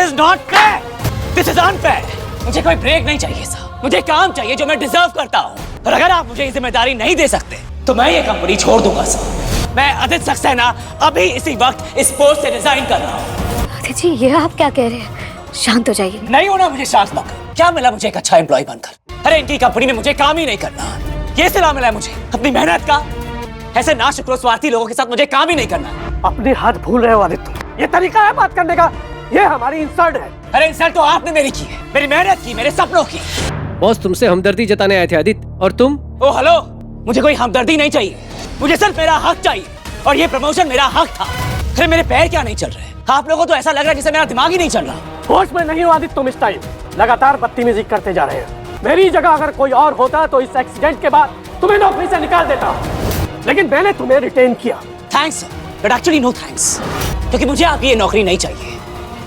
Is not fair, this is unfair. मुझे कोई break नहीं चाहिए सर, मुझे काम चाहिए जो मैं डिजर्व करता हूँ। और अगर आप मुझे ये जिम्मेदारी नहीं दे सकते तो मैं ये कंपनी छोड़ दूंगा सर। मैं आदित्य सक्सेना अभी इसी वक्त इस पोस्ट से रिजाइन कर रहा हूँ। आदित्य जी, ये आप क्या कह रहे हैं? शांत हो जाइए। नहीं होना मुझे शांत मत। क्या मिला मुझे एक अच्छा एम्प्लॉय बनकर? अरे इनकी कंपनी में मुझे काम ही नहीं करना, ये सिला मिला है मुझे अपनी मेहनत का। ऐसे ना शुक्र स्वार्थी लोगों के साथ मुझे काम ही नहीं करना। अपनी हद भूल रहे हो आदित्य, ये तरीका है बात करने का? ये हमारी इंसल्ट है। अरे इंसल्ट तो आपने मेरी की है, मेरी मेहनत की, मेरे सपनों की। बॉस तुमसे हमदर्दी जताने आए थे आदित्य, और तुम? ओ हेलो, मुझे कोई हमदर्दी नहीं चाहिए, मुझे सिर्फ मेरा हक चाहिए। और ये प्रमोशन मेरा हक था। अरे मेरे पैर क्या नहीं चल रहे? आप लोगों को तो ऐसा लग रहा है जैसे मेरा दिमाग ही नहीं चल रहा। होश में नहीं हो आदित्य तुम इस टाइम, लगातार बदतमीजी करते जा रहे हैं। मेरी जगह अगर कोई और होता तो इस एक्सीडेंट के बाद तुम्हें नौकरी से निकाल देता, लेकिन मैंने तुम्हें रिटेन किया। Thanks but actually no thanks, क्योंकि मुझे आपकी ये नौकरी नहीं चाहिए।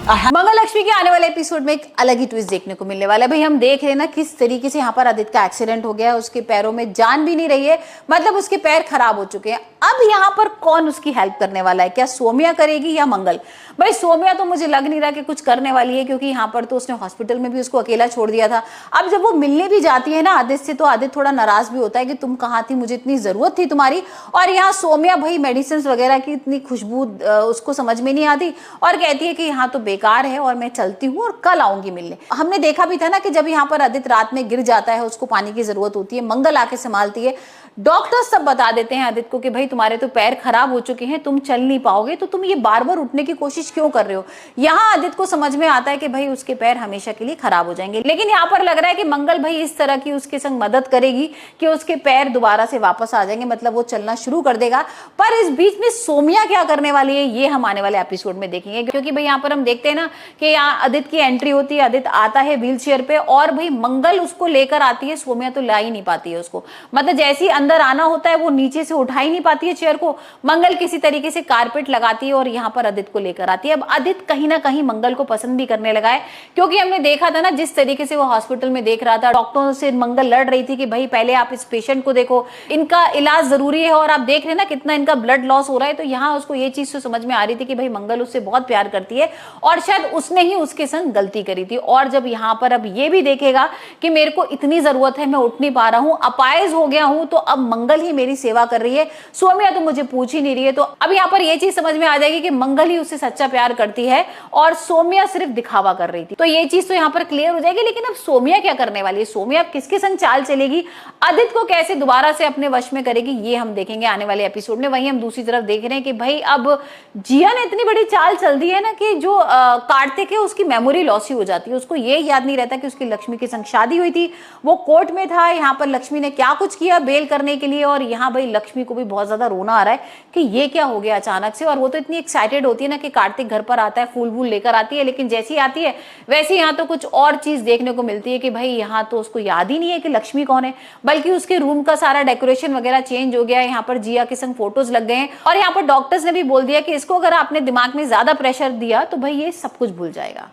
मंगल लक्ष्मी के आने वाले एपिसोड में एक अलग ही ट्विस्ट देखने को मिलने वाला है। भाई हम देख रहे हैं ना किस तरीके से यहाँ पर आदित्य का एक्सीडेंट हो गया है, उसके पैरों में जान भी नहीं रही है, मतलब उसके पैर खराब हो चुके हैं। अब यहाँ पर कौन उसकी हेल्प करने वाला है? क्या सोम्या करेगी या मंगल? भाई सोम्या तो मुझे लग नहीं रहा कि कुछ करने वाली है, क्योंकि यहाँ पर तो उसने हॉस्पिटल में भी उसको अकेला छोड़ दिया था। अब जब वो मिलने भी जाती है ना आदित्य से, तो आदित्य थोड़ा नाराज भी होता है कि तुम कहाँ थी, मुझे इतनी जरूरत थी तुम्हारी। और यहाँ सोम्या भाई मेडिसिन वगैरह की इतनी खुशबू उसको समझ में नहीं आती और कहती है कि यहाँ तो बेकार है और मैं चलती हूँ और कल आऊंगी मिलने। हमने देखा भी था ना कि जब यहाँ पर आदित्य रात में गिर जाता है, उसको पानी की जरूरत होती है, मंगल आके संभालती है। डॉक्टर सब बता देते हैं आदित्य को कि भाई तुम्हारे तो पैर खराब हो चुके हैं, तुम चल नहीं पाओगे, तो तुम ये बार बार उठने की कोशिश क्यों कर रहे हो? यहाँ आदित्य को समझ में आता है कि भाई उसके पैर हमेशा के लिए खराब हो जाएंगे। लेकिन यहाँ पर लग रहा है कि मंगल भाई इस तरह की उसके संग मदद करेगी कि उसके पैर दोबारा से वापस आ जाएंगे, मतलब वो चलना शुरू कर देगा। पर इस बीच में सोम्या क्या करने वाली है, ये हम आने वाले एपिसोड में देखेंगे। क्योंकि भाई यहाँ पर हम देखते हैं ना कि यहाँ आदित्य की एंट्री होती है, आदित्य आता है व्हील चेयर पे और भाई मंगल उसको लेकर आती है। सोम्या तो ला ही नहीं पाती है उसको, मतलब जैसे ही अंदर आना होता है वो नीचे से उठा ही नहीं पाती है चेयर को। मंगल किसी तरीके से कारपेट लगाती है और यहाँ पर आदित्य को लेकर आती है। अब आदित्य कहीं ना कहीं मंगल को पसंद भी करने लगा है, क्योंकि हमने देखा था ना जिस तरीके से वो हॉस्पिटल में देख रहा था, डॉक्टरों से मंगल लड़ रही थी कि भाई पहले आप इस पेशेंट को देखो, इनका इलाज जरूरी है, और आप देख रहे हैं ना कितना इनका ब्लड लॉस हो रहा है। तो यहाँ उसको ये चीज तो समझ में आ रही थी कि भाई मंगल उससे बहुत प्यार करती है और शायद उसने ही उसके संग गलती करी थी। और जब यहाँ पर अब ये भी देखेगा कि मेरे को इतनी जरूरत है, मैं उठ नहीं पा रहा हूँ, अपाहिज हो गया हूँ, तो अब मंगल ही मेरी सेवा कर रही है, सोम्या तो मुझे पूछ ही नहीं रही है। तो अब यहाँ पर ये चीज समझ में आ जाएगी कि मंगल ही उससे सच्चा प्यार करती है और सोम्या सिर्फ दिखावा कर रही थी। तो ये चीज तो यहाँ पर क्लियर हो जाएगी। लेकिन अब सोम्या क्या करने वाली है, सोम्या अब किसके संग चाल चलेगी, आदित्य को कैसे दोबारा से अपने वश में करेगी, ये हम देखेंगे आने वाले एपिसोड में। वहीं हम दूसरी तरफ देख रहे हैं कि भाई अब जिया ने इतनी बड़ी चाल चल दी है ना कि जो कार्तिक है उसकी मेमोरी लॉस ही हो जाती है। उसको ये याद नहीं रहता कि उसकी लक्ष्मी के संग शादी हुई थी, वो कोर्ट में था, यहाँ पर लक्ष्मी ने क्या कुछ किया बेल करने के लिए। और यहाँ भाई लक्ष्मी को भी बहुत ज्यादा रोना आ रहा है कि ये क्या हो गया अचानक से। और वो तो इतनी एक्साइटेड होती है ना कि कार्तिक घर पर आता है, फूल वूल लेकर आती है, लेकिन जैसी आती है वैसे यहाँ तो कुछ और चीज देखने को मिलती है कि भाई यहाँ तो उसको याद ही नहीं है कि लक्ष्मी कौन है, बल्कि उसके रूम का सारा डेकोरेशन वगैरह चेंज हो गया है। यहाँ पर जिया के संग फोटोज लग गए हैं और यहाँ पर डॉक्टर्स ने भी बोल दिया कि इसको अगर आपने दिमाग में ज्यादा प्रेशर दिया तो भाई ये सब कुछ भूल जाएगा।